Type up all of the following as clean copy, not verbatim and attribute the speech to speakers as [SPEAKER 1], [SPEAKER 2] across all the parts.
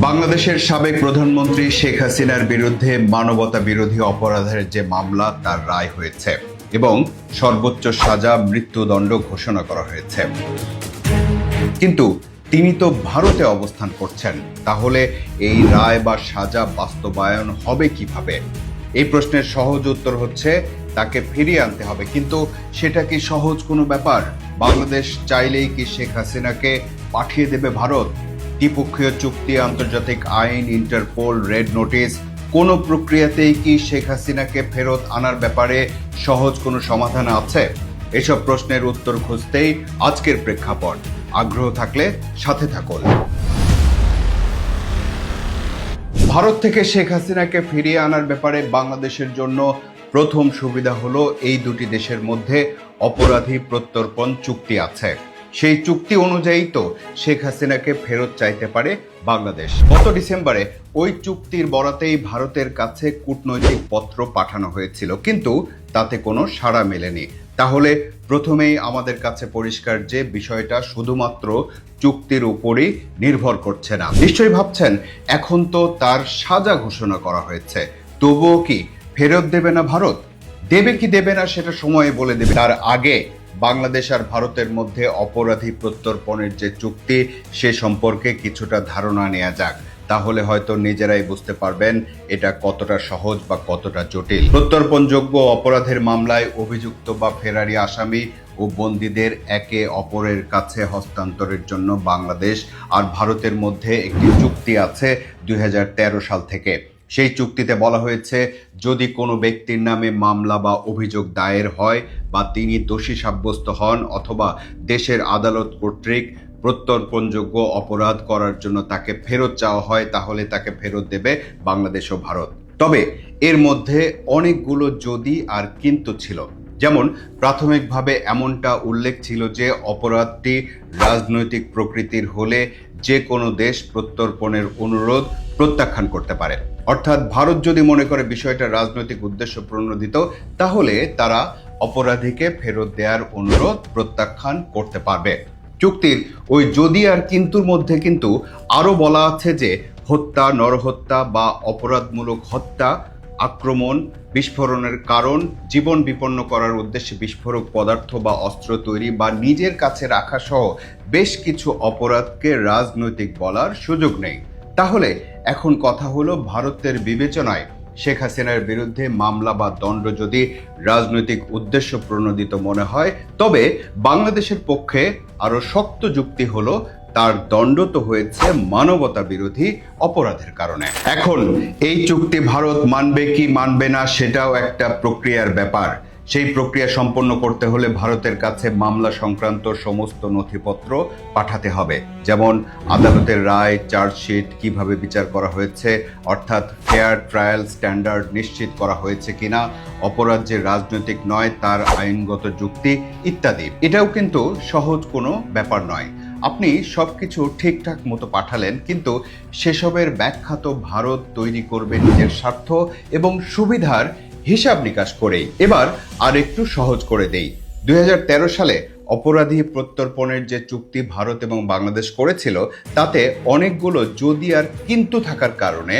[SPEAKER 1] বাংলাদেশের সাবেক প্রধানমন্ত্রী শেখ হাসিনার বিরুদ্ধে মানবতা বিরোধী অপরাধের যে মামলা তার রায় হয়েছে এবং সর্বোচ্চ সাজা মৃত্যুদণ্ড ঘোষণা করা হয়েছে। কিন্তু তিনি তো ভারতে অবস্থান করছেন, তাহলে এই রায় বা সাজা বাস্তবায়ন হবে কিভাবে? এই প্রশ্নের সহজ উত্তর হচ্ছে তাকে ফিরিয়ে আনতে হবে। কিন্তু সেটা কি সহজ কোনো ব্যাপার? বাংলাদেশ চাইলেই কি শেখ হাসিনাকে পাঠিয়ে দেবে ভারত? দ্বিপক্ষীয় চুক্তি, আন্তর্জাতিক আইন, ইন্টারপোল, রেড নোটিশ, কোনো প্রক্রিয়াতেই কি শেখ হাসিনাকে ফেরত আনার ব্যাপারে সহজ কোনো সমাধান আছে? এসব প্রশ্নের উত্তর খুঁজতেই আজকের প্রেক্ষাপট। আগ্রহ থাকলে সাথে থাকুন। ভারত থেকে শেখ হাসিনাকে ফিরিয়ে আনার ব্যাপারে বাংলাদেশের জন্য প্রথম সুবিধা হলো এই দুটি দেশের মধ্যে অপরাধী প্রত্যর্পণ চুক্তি আছে। সেই চুক্তি অনুযায়ী তো শেখ হাসিনাকে ফেরত চাইতে পারে বাংলাদেশ। গত ডিসেম্বরে ওই চুক্তির বরাতেই ভারতের কাছে কূটনৈতিক পত্র পাঠানো হয়েছিল, কিন্তু তাতে কোনো সাড়া মেলেনি। তাহলে প্রথমেই আমাদের কাছে পরিষ্কার যে বিষয়টা শুধুমাত্র চুক্তির উপরই নির্ভর করছে না। নিশ্চয়ই ভাবছেন, এখন তো তার সাজা ঘোষণা করা হয়েছে, তবুও কি ফেরত দেবে না ভারত? দেবে কি দেবে না সেটা সময়ে বলে দেবে। তার আগে বাংলাদেশ আর ভারতের মধ্যে অপরাধী প্রত্যর্পণের যে চুক্তি সে সম্পর্কে কিছুটা ধারণা নেওয়া যাক। তাহলে হয়তো নিজেরাই বুঝতে পারবেন এটা কতটা সহজ বা কতটা জটিল। প্রত্যর্পণযোগ্য অপরাধের মামলায় অভিযুক্ত বা ফেরারি আসামি ও বন্দীদের একে অপরের কাছে হস্তান্তরের জন্য বাংলাদেশ আর ভারতের মধ্যে একটি চুক্তি আছে 2013 সাল থেকে। সেই চুক্তিতে বলা হয়েছে, যদি কোনো ব্যক্তির নামে মামলা বা অভিযোগ দায়ের হয় বা তিনি দোষী সাব্যস্ত হন অথবা দেশের আদালত কর্তৃক প্রত্যর্পণযোগ্য অপরাধ করার জন্য তাকে ফেরত চাওয়া হয়, তাহলে তাকে ফেরত দেবে বাংলাদেশ ও ভারত। তবে এর মধ্যে অনেকগুলো যদি আর কিন্তু ছিল। যেমন প্রাথমিকভাবে এমনটা উল্লেখ ছিল যে অপরাধটি রাজনৈতিক প্রকৃতির হলে যে কোনো দেশ প্রত্যর্পণের অনুরোধ প্রত্যাখ্যান করতে পারে। অর্থাৎ ভারত যদি মনে করে বিষয়টা রাজনৈতিক উদ্দেশ্য প্রণোদিত, তাহলে তারা অপরাধীকে ফেরত দেওয়ার অনুরোধ প্রত্যাখ্যান করতে পারবে। চুক্তির ওই যদি আর কিন্তুর মধ্যে কিন্তু আরো বলা আছে যে হত্যা, নরহত্যা বা অপরাধমূলক হত্যা, আক্রমণ, বিস্ফোরণের কারণ, জীবন বিপন্ন করার উদ্দেশ্যে বিস্ফোরক পদার্থ বা অস্ত্র তৈরি বা নিজের কাছে রাখা সহ বেশ কিছু অপরাধকে রাজনৈতিক বলার সুযোগ নেই। তাহলে এখন কথা হলো, ভারতের বিবেচনায় শেখ হাসিনার বিরুদ্ধে মামলা বা দণ্ড যদি রাজনৈতিক উদ্দেশ্য প্রণোদিত মনে হয়, তবে বাংলাদেশের পক্ষে আরো শক্ত যুক্তি হলো তার দণ্ড তো হয়েছে মানবতা বিরোধী অপরাধের কারণে। এখন এই চুক্তি ভারত মানবে কি মানবে না সেটাও একটা প্রক্রিয়ার ব্যাপার। সেই প্রক্রিয়া সম্পন্ন করতে হলে ভারতের কাছে মামলা সংক্রান্ত সমস্ত নথিপত্র পাঠাতে হবে, যেমন আদালতের রায়, চার্জশিট, কিভাবে বিচার করা হয়েছে, অর্থাৎ ফেয়ার ট্রায়াল স্ট্যান্ডার্ড নিশ্চিত করা হয়েছে কিনা, অপরাধ যে রাজনৈতিক নয় তার আইনগত যুক্তি ইত্যাদি। এটাও কিন্তু সহজ কোনো ব্যাপার নয়। আপনি সবকিছু ঠিকঠাক মতো পাঠালেন, কিন্তু সেসবের ব্যাখ্যা তো ভারত তৈরি করবে নিজের স্বার্থ এবং সুবিধার হিসাব নিকাশ করেই। এবার আর একটু সহজ করে দেই। 2013 সালে অপরাধী প্রত্যর্পণের যে চুক্তি ভারত এবং বাংলাদেশ করেছিল, তাতে অনেকগুলো যদি আর কিন্তু থাকার কারণে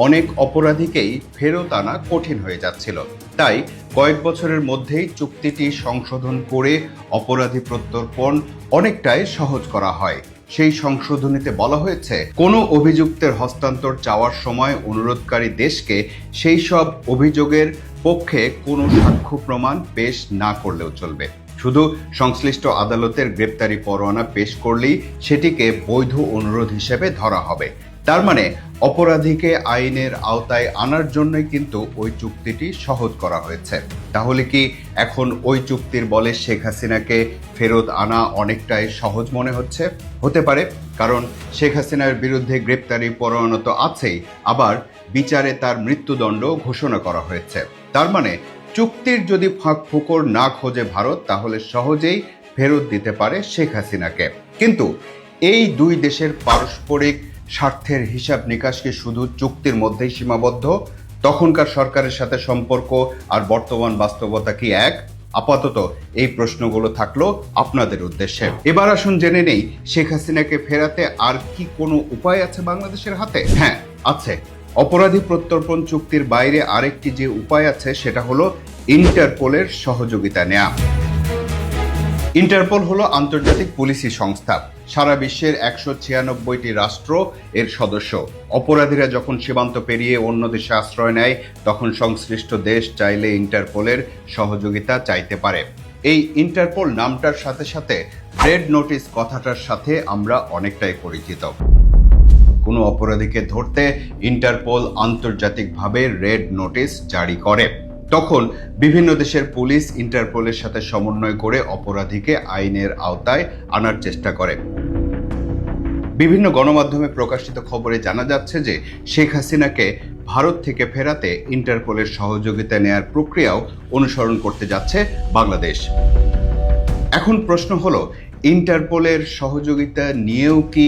[SPEAKER 1] অনেক অপরাধীকেই ফেরত আনা কঠিন হয়ে যাচ্ছিল। তাই কয়েক বছরের মধ্যেই চুক্তিটি সংশোধন করে অপরাধী প্রত্যর্পণ অনেকটাই সহজ করা হয়। সেই সংশোধনীতে বলা হয়েছে, কোনো অভিযুক্তের হস্তান্তর চাওয়ার সময় অনুরোধকারী দেশকে সেই সব অভিযোগের পক্ষে কোনো সাক্ষ্য প্রমাণ পেশ না করলেও চলবে। শুধু সংশ্লিষ্ট আদালতের গ্রেপ্তারি পরোয়ানা পেশ করলেই সেটিকে বৈধ অনুরোধ হিসেবে ধরা হবে। তার মানে অপরাধীকে আইনের আওতায় আনার জন্যই কিন্তু ওই চুক্তিটি সহজ করা হয়েছে। তাহলে কি এখন ওই চুক্তির বলে শেখ হাসিনাকে ফেরত আনা অনেকটাই সহজ মনে হচ্ছে? হতে পারে, কারণ শেখ হাসিনার বিরুদ্ধে গ্রেপ্তারি পরোয়ানা তো আছেই, আবার বিচারে তার মৃত্যুদণ্ড ঘোষণা করা হয়েছে। তার মানে চুক্তির যদি ফাঁক ফোকর না খোঁজে ভারত, তাহলে সহজেই ফেরত দিতে পারে শেখ হাসিনাকে। কিন্তু এই দুই দেশের পারস্পরিক স্বার্থের হিসাব নিকাশ কি শুধু চুক্তির মধ্যেই সীমাবদ্ধ? তখনকার সরকারের সাথে সম্পর্ক আর বর্তমান বাস্তবতা কি এক? আপাতত এই প্রশ্নগুলো থাকলো আপনাদের উদ্দেশ্যে। এবার আসুন জেনে নেই শেখ হাসিনাকে ফেরাতে আর কি কোনো উপায় আছে বাংলাদেশের হাতে। হ্যাঁ, আছে। অপরাধী প্রত্যর্পণ চুক্তির বাইরে আরেকটি যে উপায় আছে সেটা হলো ইন্টারপোলের সহযোগিতা নেওয়া। ইন্টারপোল হলো আন্তর্জাতিক পুলিশি সংস্থা। সারা বিশ্বের 196টি রাষ্ট্র এর সদস্য। অপরাধীরা যখন সীমান্ত পেরিয়ে অন্য দেশে আশ্রয় নেয় তখন সংশ্লিষ্ট দেশ চাইলে ইন্টারপোলের সহযোগিতা চাইতে পারে। এই ইন্টারপোল নামটার সাথে সাথে রেড নোটিশ কথাটার সাথে আমরা অনেকটাই পরিচিত। কোনো অপরাধীকে ধরতে ইন্টারপোল আন্তর্জাতিকভাবে রেড নোটিশ জারি করে। তখন বিভিন্ন দেশের পুলিশ ইন্টারপোলের সাথে সমন্বয় করে অপরাধীকে আইনের আওতায় আনার চেষ্টা করে। বিভিন্ন গণমাধ্যমে প্রকাশিত খবরে জানা যাচ্ছে যে শেখ হাসিনাকে ভারত থেকে ফেরাতে ইন্টারপোলের সহযোগিতা নেয়ার প্রক্রিয়াও অনুসরণ করতে যাচ্ছে বাংলাদেশ। এখন প্রশ্ন হলো, ইন্টারপোলের সহযোগিতা নিয়েও কি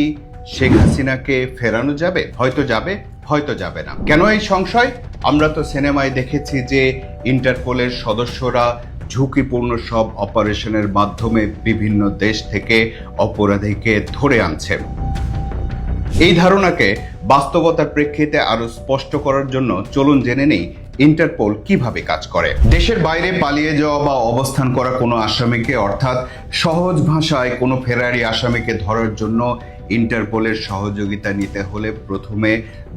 [SPEAKER 1] শেখ হাসিনাকে ফেরানো যাবে? হয়তো যাবে, হয়তো যাবে না। কেন এই সংশয়? আমরা তো সিনেমায় দেখেছি যে ইন্টারপোলের সদস্যরা ঝুঁকিপূর্ণ সব অপারেশনের মাধ্যমে বিভিন্ন দেশ থেকে অপরাধীকে ধরে আনছে। এই ধারণাকে বাস্তবতার প্রেক্ষিতে আরো স্পষ্ট করার জন্য চলুন জেনে নেই ইন্টারপোল কিভাবে কাজ করে। দেশের বাইরে পালিয়ে যাওয়া বা অবস্থান করা কোনো আসামিকে, অর্থাৎ সহজ ভাষায় কোনো ফেরারি আসামিকে ধরার জন্য ইন্টারপোলের সহযোগিতা নিতে হলে প্রথমে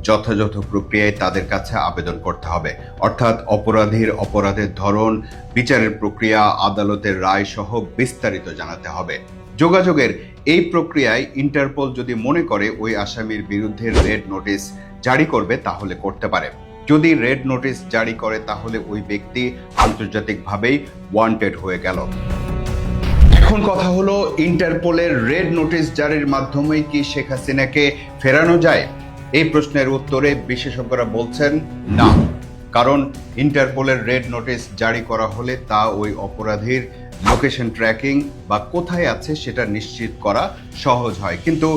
[SPEAKER 1] যথাযথ প্রক্রিয়ায় তাদের কাছে আবেদন করতে হবে। অর্থাৎ অপরাধীর অপরাধের ধরন, বিচারের প্রক্রিয়া, আদালতের রায় সহ বিস্তারিত জানাতে হবে। যোগাযোগের এই প্রক্রিয়ায় ইন্টারপোল যদি মনে করে ওই আসামির বিরুদ্ধে রেড নোটিশ জারি করবে তাহলে করতে পারে। যদি রেড নোটিশ জারি করে তাহলে ওই ব্যক্তি আন্তর্জাতিকভাবেই ওয়ান্টেড হয়ে গেল। এখন কথা হলো, ইন্টারপোলের রেড নোটিশ জারির মাধ্যমে কি শেখ হাসিনাকে ফেরানো যায়? এই প্রশ্নের উত্তরে বিশেষজ্ঞরা বলছেন না। কারণ ইন্টারপোলের রেড নোটিশ জারি করা হলে তা ওই অপরাধীর লোকেশন ট্র্যাকিং বা কোথায় আছে সেটা নিশ্চিত করা সহজ হয়, কিন্তু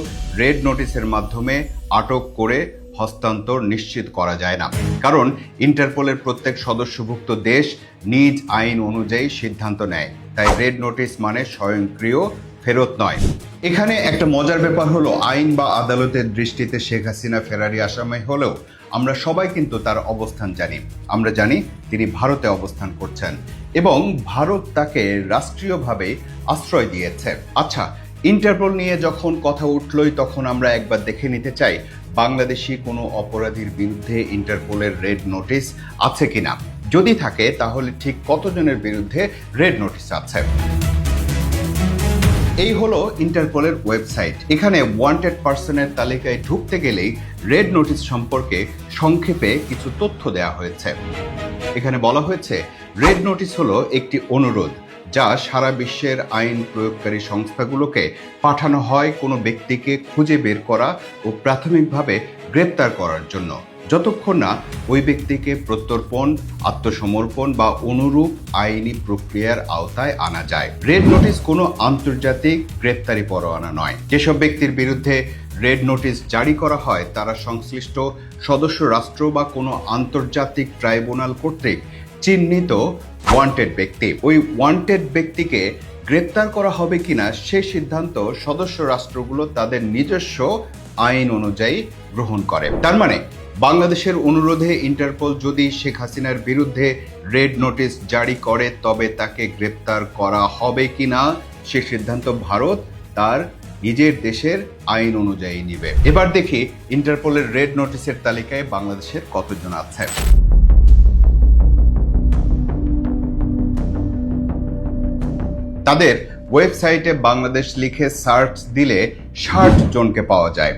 [SPEAKER 1] রেড নোটিশের মাধ্যমে আটক করে হস্তান্তর নিশ্চিত করা যায় না। কারণ ইন্টারপোলের প্রত্যেক সদস্যভুক্ত দেশ নিজ আইন অনুযায়ী সিদ্ধান্ত নেয়। তাই রেড নোটিশ মানে স্বয়ংক্রিয় ফেরত নয়। এখানে একটা মজার ব্যাপার হলো, আইন বা আদালতের দৃষ্টিতে শেখ হাসিনা ফেরারি আসামি হলেও আমরা সবাই কিন্তু তার অবস্থান জানি। আমরা জানি তিনি ভারতে অবস্থান করছেন এবং ভারত তাকে রাষ্ট্রীয়ভাবে আশ্রয় দিয়েছে। আচ্ছা, ইন্টারপোল নিয়ে যখন কথা উঠলই তখন আমরা একবার দেখে নিতে চাই বাংলাদেশি কোনো অপরাধীর বিরুদ্ধে ইন্টারপোলের রেড নোটিশ আছে কিনা। যদি থাকে তাহলে ঠিক কতজনের বিরুদ্ধে রেড নোটিশ আছে। এই হলো ইন্টারপোলের ওয়েবসাইট। এখানে ওয়ান্টেড পার্সনের তালিকায় ঢুকতে গেলেই রেড নোটিশ সম্পর্কে সংক্ষেপে কিছু তথ্য দেওয়া হয়েছে। এখানে বলা হয়েছে, রেড নোটিশ হলো একটি অনুরোধ যা সারা বিশ্বের আইন প্রয়োগকারী সংস্থাগুলোকে পাঠানো হয় কোনো ব্যক্তিকে খুঁজে বের করা ও প্রাথমিকভাবে গ্রেপ্তার করার জন্য, যতক্ষণ না ওই ব্যক্তিকে প্রত্যর্পণ, আত্মসমর্পণ বা অনুরূপ আইনি প্রক্রিয়ার আওতায় আনা যায়। রেড নোটিশ কোনো আন্তর্জাতিক গ্রেপ্তারি পরোয়ানা নয়। যেসব ব্যক্তির বিরুদ্ধে রেড নোটিশ জারি করা হয় তারা সংশ্লিষ্ট সদস্য রাষ্ট্র বা কোনো আন্তর্জাতিক ট্রাইব্যুনাল কর্তৃক চিহ্নিত ওয়ান্টেড ব্যক্তি। ওই ওয়ান্টেড ব্যক্তিকে গ্রেপ্তার করা হবে কিনা সেই সিদ্ধান্ত সদস্য রাষ্ট্রগুলো তাদের নিজস্ব আইন অনুযায়ী গ্রহণ করে। তার মানে বাংলাদেশের অনুরোধে ইন্টারপোল যদি শেখ হাসিনার বিরুদ্ধে রেড নোটিশ জারি করে তবে তাকে গ্রেপ্তার করা হবে কিনা সে সিদ্ধান্ত ভারত তার নিজের দেশের আইন অনুযায়ী নিবে। এবার দেখি ইন্টারপোলের রেড নোটিশের তালিকায় বাংলাদেশের কতজন আছে। তাদের ওয়েবসাইটে বাংলাদেশ লিখে সার্চ দিলে 60 জনকে পাওয়া যায়।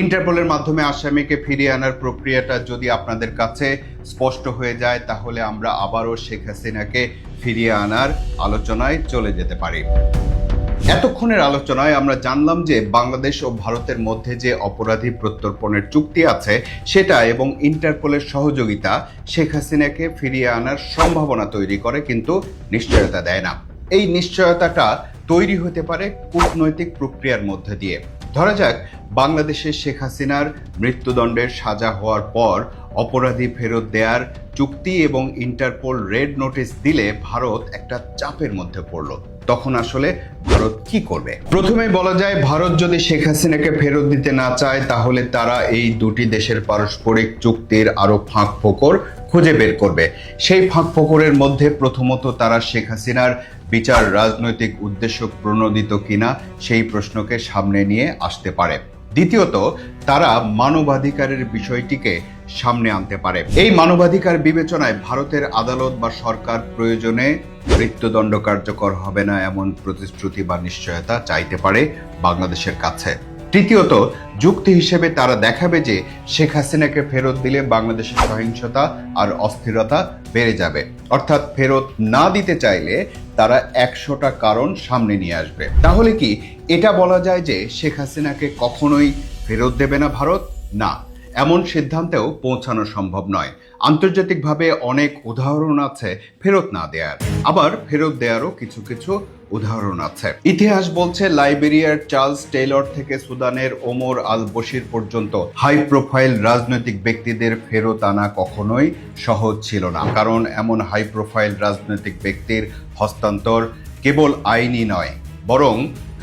[SPEAKER 1] ইন্টারপোলের মাধ্যমে আসামিকে ফিরিয়ে আনার প্রক্রিয়াটা যদি আপনাদের কাছে স্পষ্ট হয়ে যায় তাহলে আমরা আবারও শেখ হাসিনাকে ফিরিয়ে আনার আলোচনায় চলে যেতে পারি। এতক্ষণের আলোচনায় আমরা জানলাম যে বাংলাদেশ ও ভারতের মধ্যে যে অপরাধী প্রত্যর্পণের চুক্তি আছে সেটা এবং ইন্টারপোলের সহযোগিতা শেখ হাসিনাকে ফিরিয়ে আনার সম্ভাবনা তৈরি করে, কিন্তু নিশ্চয়তা দেয় না। এই নিশ্চয়তাটা তৈরি হতে পারে কূটনৈতিক প্রক্রিয়ার মধ্যে দিয়ে। ধরা যাক বাংলাদেশে শেখ হাসিনার মৃত্যুদণ্ডের সাজা হওয়ার পর অপরাধী ফেরত দেওয়ার চুক্তি এবং ইন্টারপোল রেড নোটিশ দিলে ভারত একটা চাপের মধ্যে পড়ল। তখন আসলে ভারত কি করবে? প্রথমে বলা যায়, ভারত যদি শেখ হাসিনাকে ফেরত দিতে না চায় তাহলে তারা এই দুটি দেশের পারস্পরিক চুক্তির আরো ফাঁক ফোকর খুঁজে বের করবে। সেই ফাঁক ফোকরের মধ্যে প্রথমত তারা শেখ হাসিনার বিচার রাজনৈতিক উদ্দেশ্য প্রণোদিত কিনা সেই প্রশ্নকে সামনে নিয়ে আসতে পারে। দ্বিতীয়ত, তারা মানবাধিকারের বিষয়টিকে সামনে আনতে পারে। এই মানবাধিকার বিবেচনায় ভারতের আদালত বা সরকার প্রয়োজনে মৃত্যুদণ্ড কার্যকর হবে না এমন প্রতিশ্রুতি বা নিশ্চয়তা চাইতে পারে বাংলাদেশের কাছে। তৃতীয়ত, যুক্তি হিসেবে তারা দেখাবে যে শেখ হাসিনাকে ফেরত দিলে বাংলাদেশের সহিংসতা আর অস্থিরতা বেড়ে যাবে। অর্থাৎ ফেরত না দিতে চাইলে তারা 100টা কারণ সামনে নিয়ে আসবে। তাহলে কি এটা বলা যায় যে শেখ হাসিনাকে কখনোই ফেরত দেবে না ভারত? না, এমন সিদ্ধান্তেও পৌঁছানো সম্ভব নয়। আন্তর্জাতিকভাবে অনেক উদাহরণ আছে ফেরত না দেওয়ার, আবার ফেরত দেওয়ারও কিছু কিছু উদাহরণ আছে। ইতিহাস বলছে, লাইবেরিয়ার চার্লস টেইলর থেকে সুদানের ওমর আল বশির পর্যন্ত হাই প্রোফাইল রাজনৈতিক ব্যক্তিদের ফেরত আনা কখনোই সহজ ছিল না। কারণ এমন হাই প্রোফাইল রাজনৈতিক ব্যক্তির হস্তান্তর কেবল আইনি নয়, বরং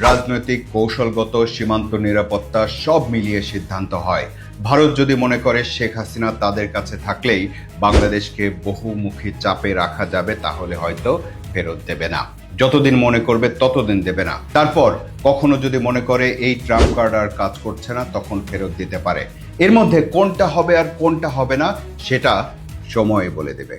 [SPEAKER 1] রাজনৈতিক, কৌশলগত, সীমান্ত নিরাপত্তা সব মিলিয়ে সিদ্ধান্ত হয়। ভারত যদি মনে করে শেখ হাসিনা তাদের কাছে থাকলেই বাংলাদেশকে বহুমুখী চাপে রাখা যাবে, তাহলে হয়তো ফেরত দেবে না। যতদিন মনে করবে ততদিন দেবে না। তারপর কখনো যদি মনে করে এই ট্রাম্প কার্ড আর কাজ করছে না, তখন ফেরত দিতে পারে। এর মধ্যে কোনটা হবে আর কোনটা হবে না সেটা সময় বলে দেবে।